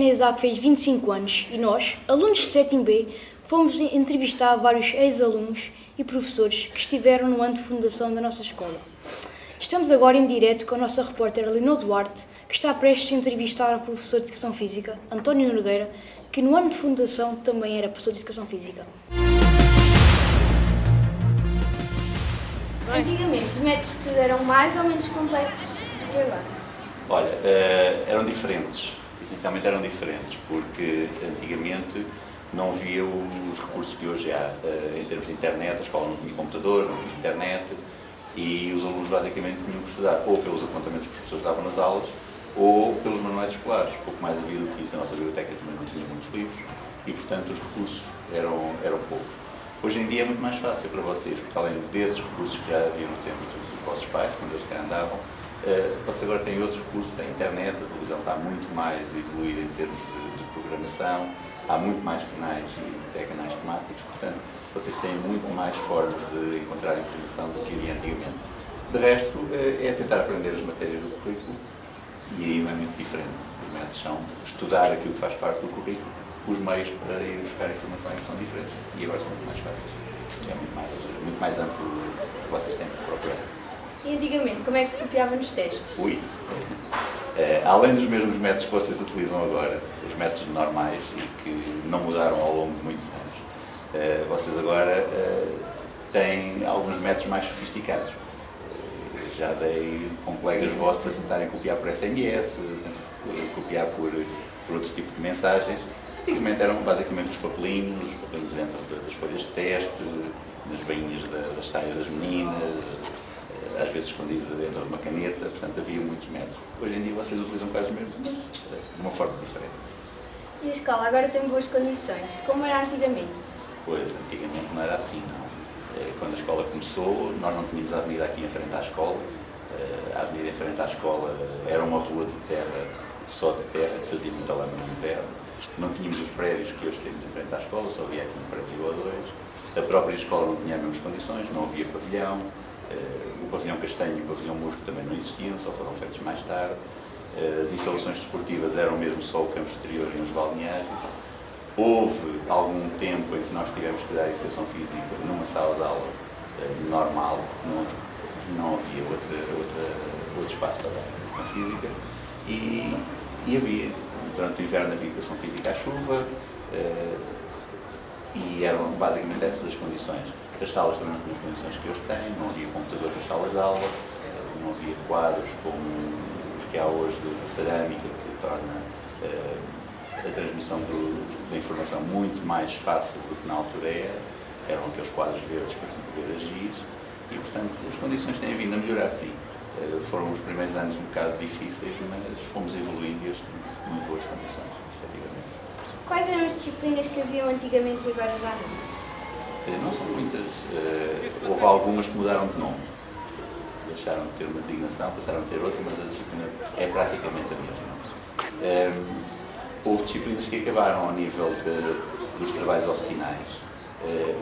António Isaac fez 25 anos e nós, alunos de 7º B, fomos entrevistar vários ex-alunos e professores que estiveram no ano de fundação da nossa escola. Estamos agora em direto com a nossa repórter Leonor Duarte, que está prestes a entrevistar o professor de Educação Física, António Nogueira, que no ano de fundação também era professor de Educação Física. Antigamente, os métodos de estudo eram mais ou menos complexos do que agora? Olha, eram diferentes, essencialmente eram diferentes, porque antigamente não havia os recursos que hoje há em termos de internet, a escola não tinha computador, não tinha internet, e os alunos basicamente tinham que estudar ou pelos apontamentos que os professores davam nas aulas, ou pelos manuais escolares. Pouco mais havia do que isso, a nossa biblioteca também não tinha muitos livros, e portanto os recursos eram poucos. Hoje em dia é muito mais fácil para vocês, porque além desses recursos que já havia no tempo dos vossos pais, quando eles cá andavam, vocês agora têm outros recursos, têm internet, a televisão está muito mais evoluída em termos de programação, há muito mais canais e até canais temáticos, portanto, vocês têm muito mais formas de encontrar informação do que havia antigamente. De resto, é tentar aprender as matérias do currículo e aí não é muito diferente. Os métodos são estudar aquilo que faz parte do currículo, os meios para ir buscar informação são diferentes e agora são muito mais fáceis. É muito mais amplo o que vocês têm que procurar. E antigamente, como é que se copiava nos testes? Além dos mesmos métodos que vocês utilizam agora, os métodos normais e que não mudaram ao longo de muitos anos, vocês agora têm alguns métodos mais sofisticados. Já dei com colegas vossos a tentarem copiar por SMS, copiar por outro tipo de mensagens. Antigamente eram basicamente os papelinhos dentro das folhas de teste, nas bainhas das saias das meninas, às vezes escondidos dentro de uma caneta, portanto havia muitos métodos. Hoje em dia vocês utilizam quase os mesmos, mas de uma forma diferente. E a escola agora tem boas condições, como era antigamente? Pois, antigamente não era assim, não. Quando a escola começou, nós não tínhamos a avenida aqui em frente à escola. A avenida em frente à escola era uma rua de terra, só de terra, que fazia muita lama no inverno. Não tínhamos os prédios que hoje temos em frente à escola, só havia aqui um prédio ou dois. A própria escola não tinha as mesmas condições, não havia pavilhão. O pavilhão castanho e o pavilhão musgo também não existiam, só foram feitos mais tarde. As instalações desportivas eram mesmo só o campo exterior e os balneários. Houve algum tempo em que nós tivemos que dar educação física numa sala de aula normal, não havia outro espaço para dar educação física e havia, durante o inverno havia educação física à chuva e eram basicamente essas as condições. As salas também não tinham as condições que hoje têm, não havia computadores nas salas de aula, não havia quadros como os que há hoje de cerâmica, que torna a transmissão da informação muito mais fácil do que na altura eram aqueles quadros verdes para remover a giz e, portanto, as condições têm vindo a melhorar, sim. Foram os primeiros anos um bocado difíceis, mas fomos evoluindo e estamos em muito boas condições, efetivamente. Quais eram as disciplinas que haviam antigamente e agora já não? Não são muitas. Houve algumas que mudaram de nome. Deixaram de ter uma designação, passaram a ter outra, mas a disciplina é praticamente a mesma. Houve disciplinas que acabaram ao nível dos trabalhos oficinais.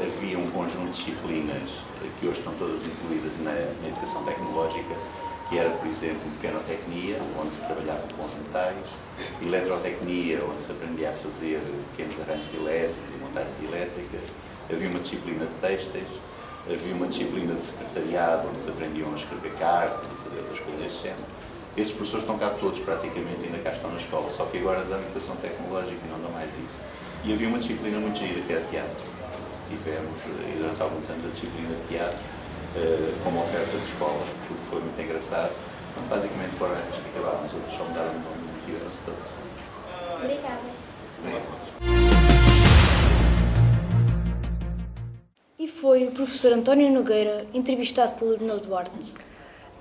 Havia um conjunto de disciplinas que hoje estão todas incluídas na educação tecnológica, que era, por exemplo, mecanotecnia, onde se trabalhava com os metais, eletrotecnia, onde se aprendia a fazer pequenos arranjos elétricos e montagens elétricas. Havia uma disciplina de têxteis, havia uma disciplina de secretariado, onde se aprendiam a escrever cartas e fazer outras coisas desse género. Esses professores estão cá todos, praticamente, ainda cá estão na escola, só que agora dão educação tecnológica e não dão mais isso. E havia uma disciplina muito gira, que era teatro. Tivemos, durante alguns anos, a disciplina de teatro, como oferta de escola, tudo foi muito engraçado. Então, basicamente foram estas que acabaram, as outras só mudaram de nome e tiveram-se todas. Obrigada. E foi o professor António Nogueira, entrevistado pelo Leonor Duarte.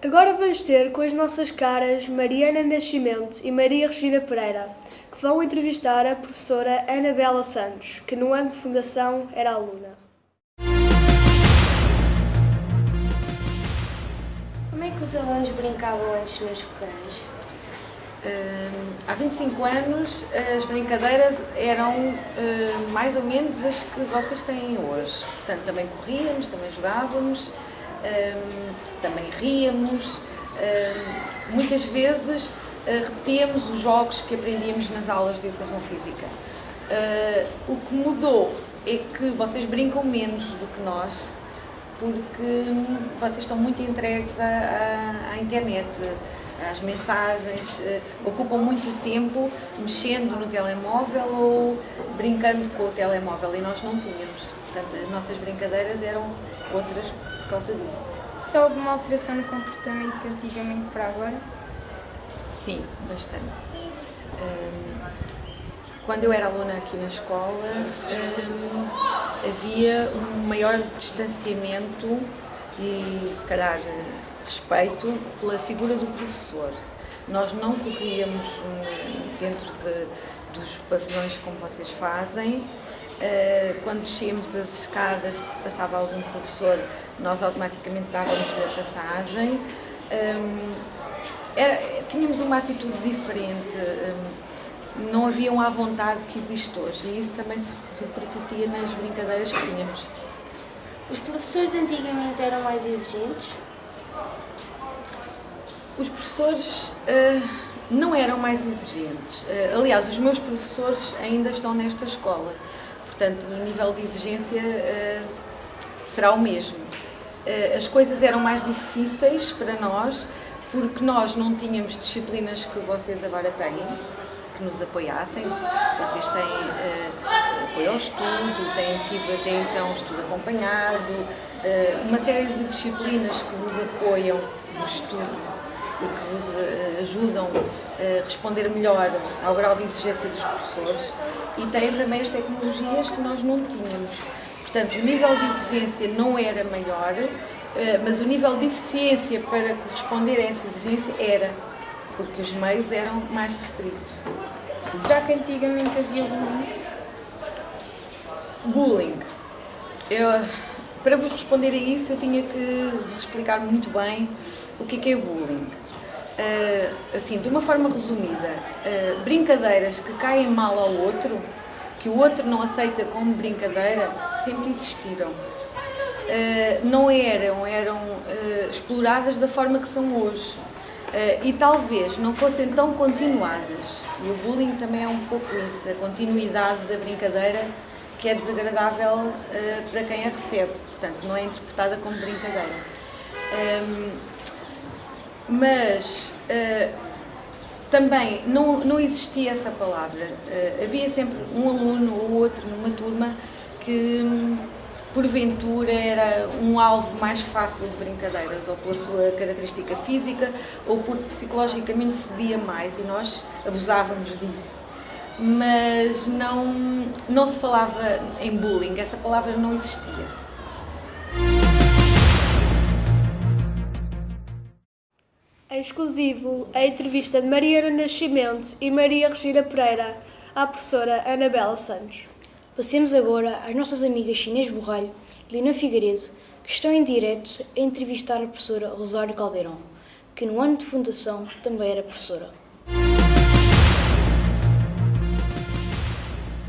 Agora vamos ter com as nossas caras Mariana Nascimento e Maria Regina Pereira, que vão entrevistar a professora Anabela Santos, que no ano de fundação era aluna. Como é que os alunos brincavam antes nos recreios? Há 25 anos as brincadeiras eram mais ou menos as que vocês têm hoje. Portanto, também corríamos, também jogávamos, também ríamos. Muitas vezes repetíamos os jogos que aprendíamos nas aulas de Educação Física. O que mudou é que vocês brincam menos do que nós, porque vocês estão muito entregues à internet, às mensagens, ocupam muito tempo mexendo no telemóvel ou brincando com o telemóvel, e nós não tínhamos. Portanto, as nossas brincadeiras eram outras por causa disso. Há alguma alteração no comportamento de antigamente para agora? Sim, bastante. Quando eu era aluna aqui na escola, havia um maior distanciamento e, se calhar, respeito pela figura do professor. Nós não corríamos dentro dos pavilhões como vocês fazem. Quando descíamos as escadas, se passava algum professor, nós automaticamente dávamos-lhe a passagem. Tínhamos uma atitude diferente, não haviam à vontade que existe hoje, e isso também se repercutia nas brincadeiras que tínhamos. Os professores antigamente eram mais exigentes? Os professores não eram mais exigentes. Aliás, os meus professores ainda estão nesta escola, portanto, o nível de exigência será o mesmo. As coisas eram mais difíceis para nós, porque nós não tínhamos disciplinas que vocês agora têm, que nos apoiassem. Vocês têm apoio ao estudo, têm tido até então estudo acompanhado, uma série de disciplinas que vos apoiam no estudo e que vos ajudam a responder melhor ao grau de exigência dos professores, e têm também as tecnologias que nós não tínhamos. Portanto, o nível de exigência não era maior, mas o nível de eficiência para corresponder a essa exigência era, porque os meios eram mais restritos. Será que antigamente havia bullying? Bullying. Para vos responder a isso, eu tinha que vos explicar muito bem o que é bullying. Assim, de uma forma resumida, brincadeiras que caem mal ao outro, que o outro não aceita como brincadeira, sempre existiram. Não eram exploradas da forma que são hoje, e talvez não fossem tão continuadas. E o bullying também é um pouco isso, a continuidade da brincadeira, que é desagradável para quem a recebe, portanto não é interpretada como brincadeira. Mas também não existia essa palavra. Havia sempre um aluno ou outro numa turma que porventura era um alvo mais fácil de brincadeiras, ou pela sua característica física, ou porque psicologicamente cedia mais, e nós abusávamos disso. Mas não se falava em bullying, essa palavra não existia. Em exclusivo, a entrevista de Mariana Nascimento e Maria Regina Pereira à professora Anabela Santos. Passemos agora às nossas amigas Inês Borralho e Lina Figueiredo, que estão em direto a entrevistar a professora Rosário Caldeirão, que no ano de fundação também era professora.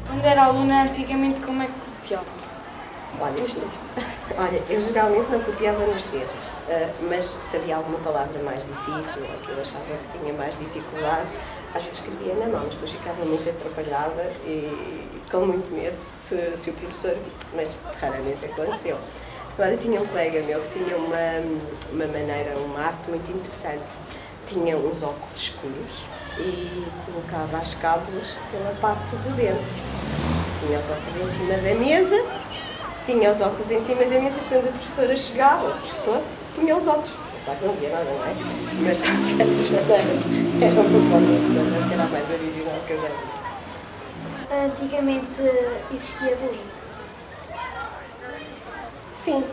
Quando era aluna, antigamente, como é que copiava? Olha, eu geralmente não copiava nos textos, mas se havia alguma palavra mais difícil ou que eu achava que tinha mais dificuldade, às vezes escrevia na mão, mas depois ficava muito atrapalhada e com muito medo se o professor visse, mas raramente aconteceu. Agora tinha um colega meu que tinha uma maneira, uma arte muito interessante. Tinha uns óculos escuros e colocava as cábulas pela parte de dentro. Tinha os óculos em cima da mesa, quando a professora chegava, o professor tinha os óculos. Claro que não via nada, não é? Mas de qualquer maneiras era uma forma, acho que era a mais original que eu já vi. Antigamente existia bullying? Sim,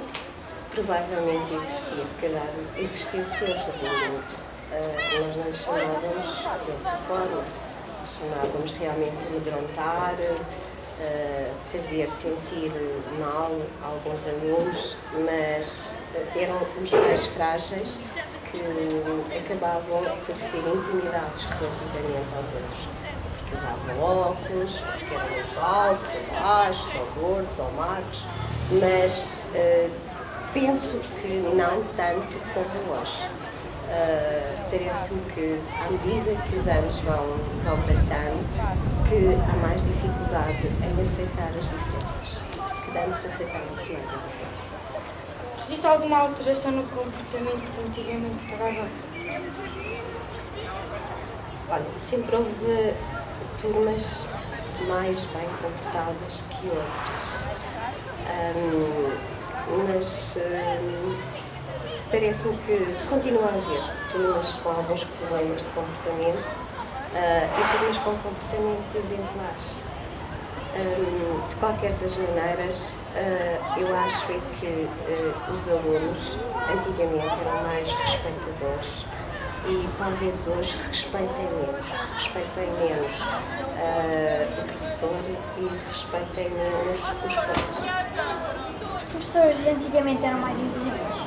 provavelmente existia, se calhar existiu sempre bullying. Nós não lhe chamávamos dessa forma, chamávamos realmente de amedrontar, fazer sentir mal alguns alunos, mas eram os mais frágeis que acabavam por ser intimidados relativamente aos outros, porque usavam óculos, porque eram muito altos, ou baixos, ou gordos, ou magros, mas penso que não tanto como hoje. Parece-me que, à medida que os anos vão passando, que há mais dificuldade em aceitar as diferenças, que antes aceitava-se mais a diferença. Existe alguma alteração no comportamento de antigamente para agora? Olha, sempre houve turmas mais bem comportadas que outras, mas parece-me que continua a haver turmas com alguns problemas de comportamento e turmas com comportamentos exemplares. De qualquer das maneiras, eu acho é que os alunos antigamente eram mais respeitadores e talvez hoje respeitem menos o professor e respeitem menos os colegas. Os professores antigamente eram mais exigentes.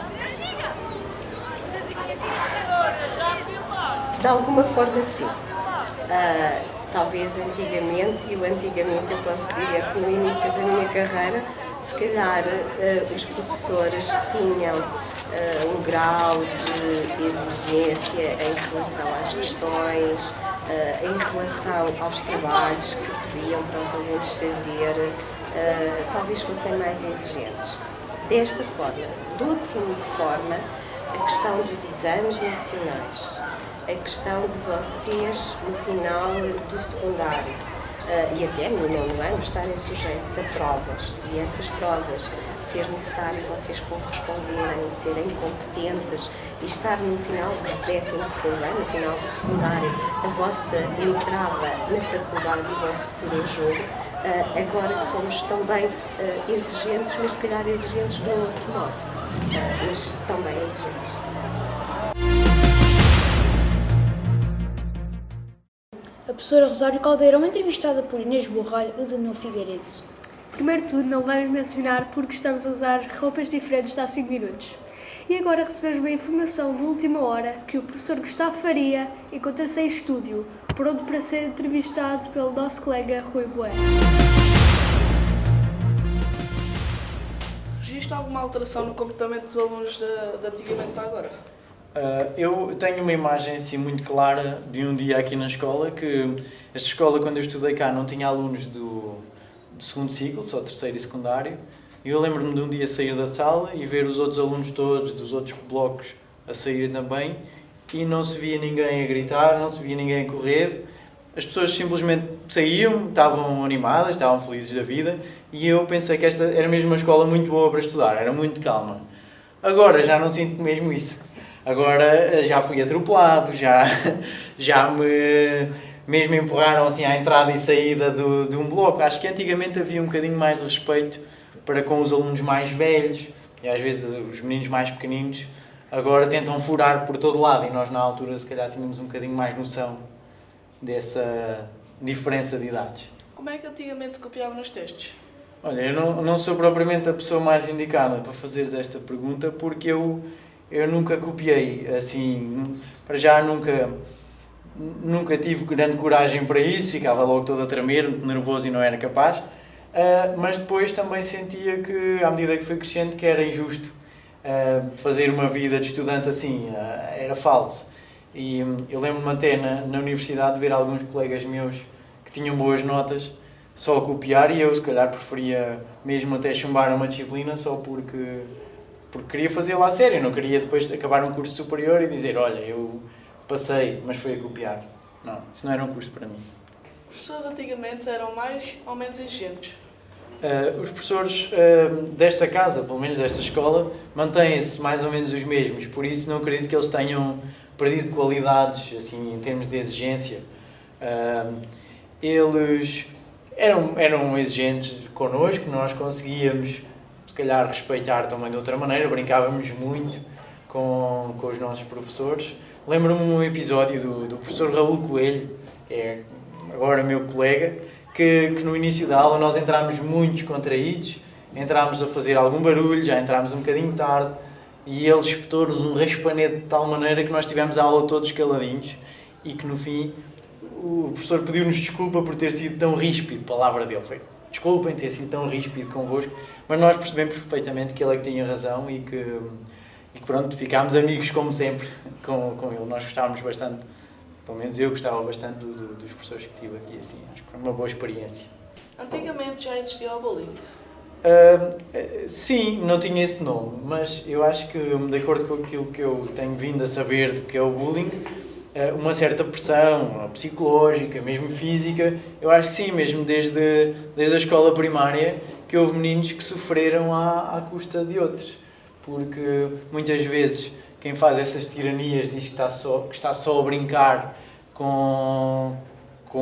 De alguma forma, sim. Talvez antigamente, e o antigamente eu posso dizer que no início da minha carreira, se calhar os professores tinham um grau de exigência em relação às questões, em relação aos trabalhos que pediam para os alunos fazer, talvez fossem mais exigentes. Desta forma, de outra forma, a questão dos exames nacionais, a questão de vocês, no final do secundário e até no nono ano, estarem sujeitos a provas e essas provas, ser necessário vocês corresponderem, serem competentes e estar no final do 12º ano, no final do secundário, a vossa entrada na faculdade e o vosso futuro em jogo. Agora somos também exigentes, mas se calhar exigentes de um outro modo, mas também exigentes. A professora Rosário Caldeirão, entrevistada por Inês Borralho e Daniel Figueiredo. Primeiro de tudo, não vamos mencionar porque estamos a usar roupas diferentes de há 5 minutos. E agora recebemos uma informação de última hora que o professor Gustavo Faria encontra-se em estúdio, pronto para ser entrevistado pelo nosso colega Rui Bueno. Existe alguma alteração no comportamento dos alunos de antigamente para agora? Eu tenho uma imagem assim muito clara de um dia aqui na escola, que esta escola, quando eu estudei cá, não tinha alunos do segundo ciclo, só terceiro e secundário. E eu lembro-me de um dia sair da sala e ver os outros alunos todos dos outros blocos a saírem também e não se via ninguém a gritar, não se via ninguém a correr. As pessoas simplesmente saíam, estavam animadas, estavam felizes da vida e eu pensei que esta era mesmo uma escola muito boa para estudar, era muito calma. Agora já não sinto mesmo isso. Agora já fui atropelado, já me mesmo empurraram assim à entrada e saída de um bloco. Acho que antigamente havia um bocadinho mais de respeito para com os alunos mais velhos e às vezes os meninos mais pequeninos. Agora tentam furar por todo lado e nós na altura se calhar tínhamos um bocadinho mais noção dessa diferença de idades. Como é que antigamente se copiava nos textos? Olha, eu não sou propriamente a pessoa mais indicada para fazeres esta pergunta porque eu nunca copiei, assim, para já nunca tive grande coragem para isso, ficava logo todo a tremer, muito nervoso e não era capaz, mas depois também sentia que, à medida que fui crescendo, que era injusto fazer uma vida de estudante assim, era falso. E eu lembro-me até na universidade de ver alguns colegas meus que tinham boas notas só a copiar e eu, se calhar, preferia mesmo até chumbar uma disciplina só porque queria fazê-la a sério, não queria depois acabar um curso superior e dizer, olha, eu passei, mas foi a copiar. Não, isso não era um curso para mim. Os professores antigamente eram mais ou menos exigentes? Os professores desta casa, pelo menos desta escola, mantêm-se mais ou menos os mesmos, por isso não acredito que eles tenham perdido qualidades assim, em termos de exigência. Eles eram exigentes connosco, nós conseguíamos se calhar respeitar também de outra maneira, brincávamos muito com os nossos professores. Lembro-me de um episódio do professor Raul Coelho, que é agora meu colega, que no início da aula nós entrámos muito descontraídos, entrámos a fazer algum barulho, já entrámos um bocadinho tarde, e ele espetou-nos um raspanete de tal maneira que nós tivemos a aula todos caladinhos e que no fim o professor pediu-nos desculpa por ter sido tão ríspido, palavra dele foi: desculpem ter sido tão ríspido convosco, mas nós percebemos perfeitamente que ele é que tinha razão e que pronto, ficámos amigos como sempre com ele. Nós gostávamos bastante, pelo menos eu gostava bastante dos professores que tive aqui, assim, acho que foi uma boa experiência. Antigamente já existia o bullying. Sim, não tinha esse nome, mas eu acho que, de acordo com aquilo que eu tenho vindo a saber do que é o bullying, uma certa pressão psicológica, mesmo física, eu acho que sim, mesmo desde a escola primária, que houve meninos que sofreram à custa de outros, porque muitas vezes quem faz essas tiranias diz que está só a brincar com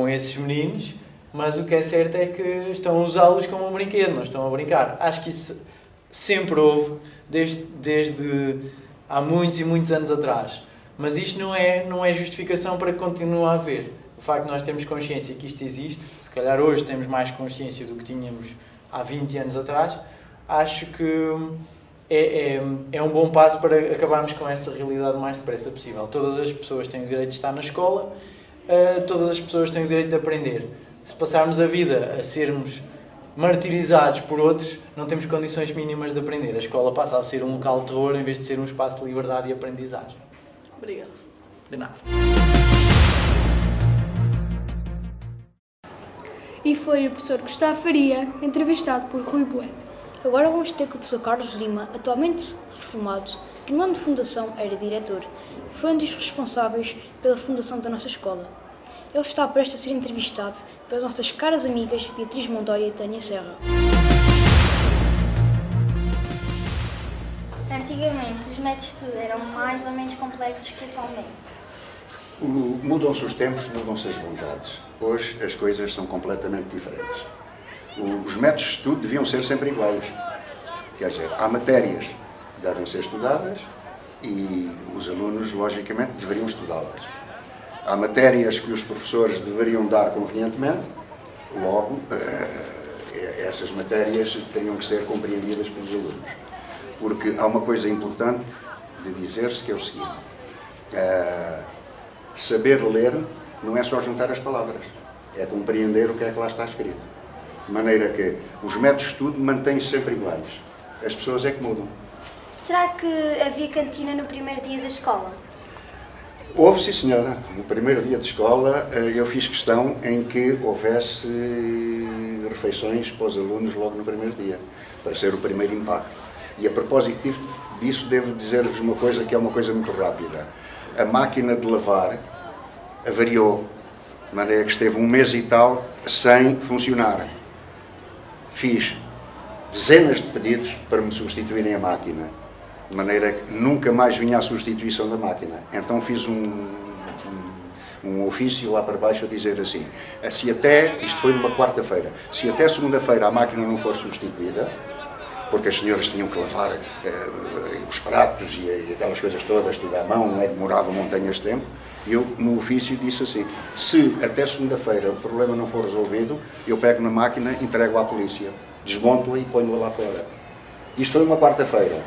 esses meninos, mas o que é certo é que estão a usá-los como um brinquedo, não estão a brincar. Acho que isso sempre houve, desde há muitos e muitos anos atrás. Mas isto não é justificação para que continue a haver. O facto de nós termos consciência que isto existe, se calhar hoje temos mais consciência do que tínhamos há 20 anos atrás, acho que é um bom passo para acabarmos com essa realidade o mais depressa possível. Todas as pessoas têm o direito de estar na escola, todas as pessoas têm o direito de aprender. Se passarmos a vida a sermos martirizados por outros, não temos condições mínimas de aprender. A escola passa a ser um local de terror em vez de ser um espaço de liberdade e aprendizagem. Obrigado. De nada. E foi o professor Gustavo Faria, entrevistado por Rui Bueno. Agora vamos ter com o professor Carlos Lima, atualmente reformado, que no ano de fundação era diretor e foi um dos responsáveis pela fundação da nossa escola. Ele está prestes a ser entrevistado pelas nossas caras amigas Beatriz Montoya e Tânia Serra. Antigamente, os métodos de estudo eram mais ou menos complexos que atualmente. Mudam-se os tempos, mudam-se as vontades. Hoje as coisas são completamente diferentes. Os métodos de estudo deviam ser sempre iguais. Quer dizer, há matérias que devem ser estudadas e os alunos, logicamente, deveriam estudá-las. Há matérias que os professores deveriam dar convenientemente, logo, essas matérias teriam que ser compreendidas pelos alunos. Porque há uma coisa importante de dizer-se que é o seguinte: saber ler não é só juntar as palavras, é compreender o que é que lá está escrito. De maneira que os métodos de estudo mantêm-se sempre iguais. As pessoas é que mudam. Será que havia cantina no primeiro dia da escola? Houve, sim senhora. No primeiro dia de escola eu fiz questão em que houvesse refeições para os alunos logo no primeiro dia, para ser o primeiro impacto. E a propósito disso devo dizer-vos uma coisa que é uma coisa muito rápida. A máquina de lavar avariou, de maneira que esteve 1 mês e tal sem funcionar. Fiz dezenas de pedidos para me substituírem a máquina, de maneira que nunca mais vinha a substituição da máquina. Então fiz um ofício lá para baixo a dizer assim: se até, isto foi numa quarta-feira, se até segunda-feira a máquina não for substituída, porque as senhoras tinham que lavar os pratos e aquelas coisas todas, tudo à mão, demorava montanhas de tempo, eu no ofício disse assim: se até segunda-feira o problema não for resolvido, eu pego na máquina, entrego à polícia, desmonto-a e ponho-a lá fora. Isto foi uma quarta-feira.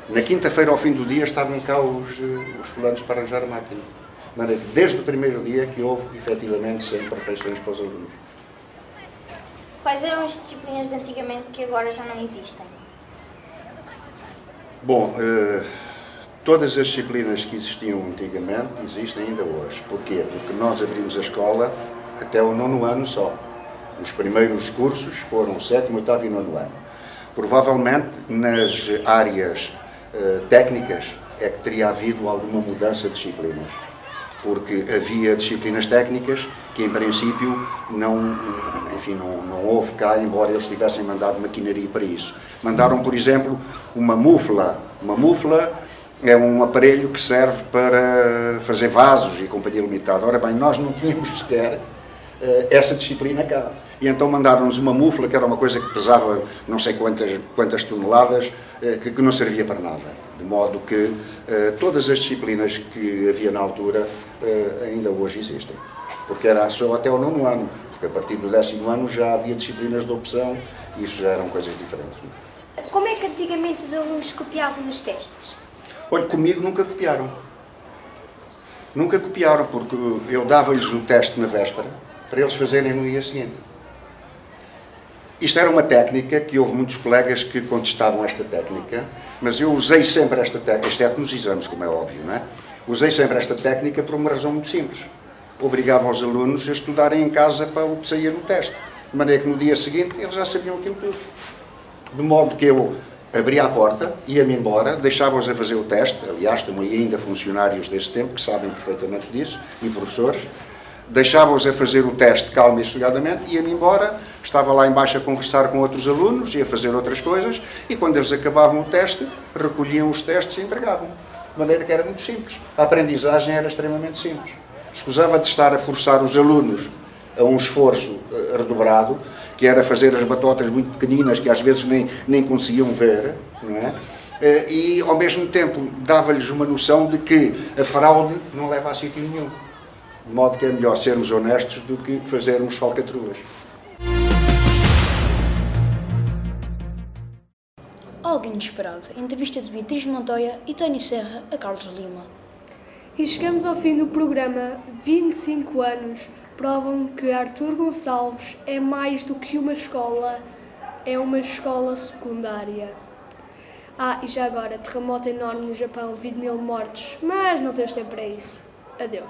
Na quinta-feira, ao fim do dia, estavam cá os fulanos para arranjar a máquina. Mas desde o primeiro dia que houve, efetivamente, sempre refeições para os alunos. Quais eram as disciplinas de antigamente que agora já não existem? Bom, todas as disciplinas que existiam antigamente existem ainda hoje. Porquê? Porque nós abrimos a escola até o 9º ano só. Os primeiros cursos foram o 7º, 8º e 9º ano. Provavelmente nas áreas técnicas é que teria havido alguma mudança de disciplinas, porque havia disciplinas técnicas que em princípio não houve cá, embora eles tivessem mandado maquinaria para isso. Mandaram, por exemplo, uma mufla. Uma mufla é um aparelho que serve para fazer vasos e companhia limitada. Ora bem, nós não tínhamos sequer essa disciplina cá. E então mandaram-nos uma mufla, que era uma coisa que pesava não sei quantas toneladas, que não servia para nada. De modo que todas as disciplinas que havia na altura ainda hoje existem. Porque era só até o 9º ano, porque a partir do 10º ano já havia disciplinas de opção e isso já eram coisas diferentes. Como é que antigamente os alunos copiavam nos testes? Olha, comigo nunca copiaram. Nunca copiaram, porque eu dava-lhes o teste na véspera para eles fazerem no dia seguinte. Isto era uma técnica que houve muitos colegas que contestavam esta técnica, mas eu usei sempre esta técnica, exceto nos exames, como é óbvio, não é? Usei sempre esta técnica por uma razão muito simples. Obrigava os alunos a estudarem em casa para o que saía no teste. De maneira que no dia seguinte eles já sabiam aquilo tudo. De modo que eu abria a porta, ia-me embora, deixava-os a fazer o teste. Aliás, temos ainda funcionários desse tempo que sabem perfeitamente disso, e professores. Deixava-os a fazer o teste calma e sossegadamente, ia-me embora, estava lá embaixo a conversar com outros alunos e a fazer outras coisas, e quando eles acabavam o teste, recolhiam os testes e entregavam. De maneira que era muito simples. A aprendizagem era extremamente simples. Escusava de estar a forçar os alunos a um esforço redobrado, que era fazer as batotas muito pequeninas, que às vezes nem conseguiam ver, não é? E, ao mesmo tempo, dava-lhes uma noção de que a fraude não leva a sítio nenhum. De modo que é melhor sermos honestos do que fazermos falcatruas. Algo inesperado. Entrevista de Beatriz Montoya e Tânia Serra a Carlos Lima. E chegamos ao fim do programa. 25 anos provam que Artur Gonçalves é mais do que uma escola, é uma escola secundária. E já agora, terremoto enorme no Japão, 20.000 mortos, mas não temos tempo para isso. Adeus.